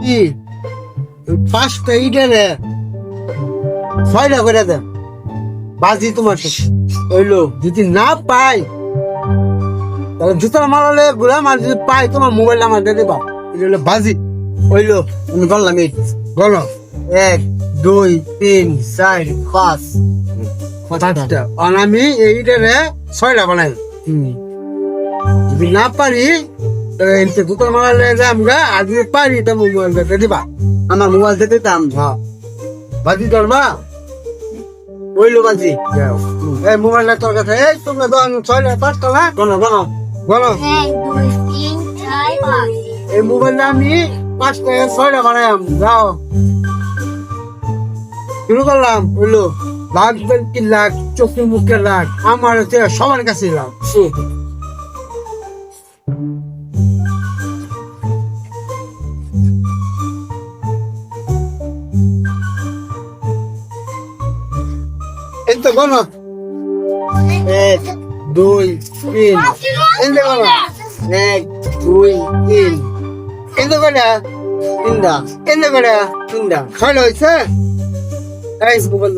কি 5টা ইটারে 6টা করে দেন বাজি তোমার হইলো যদি না পাই তাহলে জুতার মারালে ঘুরে মার যদি পাই তোমার মোবাইল আমার দিয়ে দেবা এটা হলো বাজি হইলো আমি বললাম এই বলো 1 2 3 4 5 5টা আর আমি এইটারে 6টা বানাই যদি না পারি তাহলে জুতার মারালে আমরা আর যদি পারি তো মোবাইল দিয়ে দিবা আমার মোবাইল দিয়ে দিতাম হ্যাঁ বাজি ধরবা ওইলো বাজি এই মোবাইলটা তোর কাছে এই তোমরা 6টা 5টা না বলো বলো বলো 1 2 3 4 5 এই মোবাইলটা আমি 5টা 6টা বানাইলাম যাও শুরু করলাম বললো লাগবেন কি লাখ চোখে মুখে লাখ আমার হচ্ছে সবার কাছে লাখ এই তো বলো 1 2 3 এই তো বলো 1 2 3 এই তো করে তিনটা এই তো করে তিনটা 6টা হয়েছে এই মোবাইল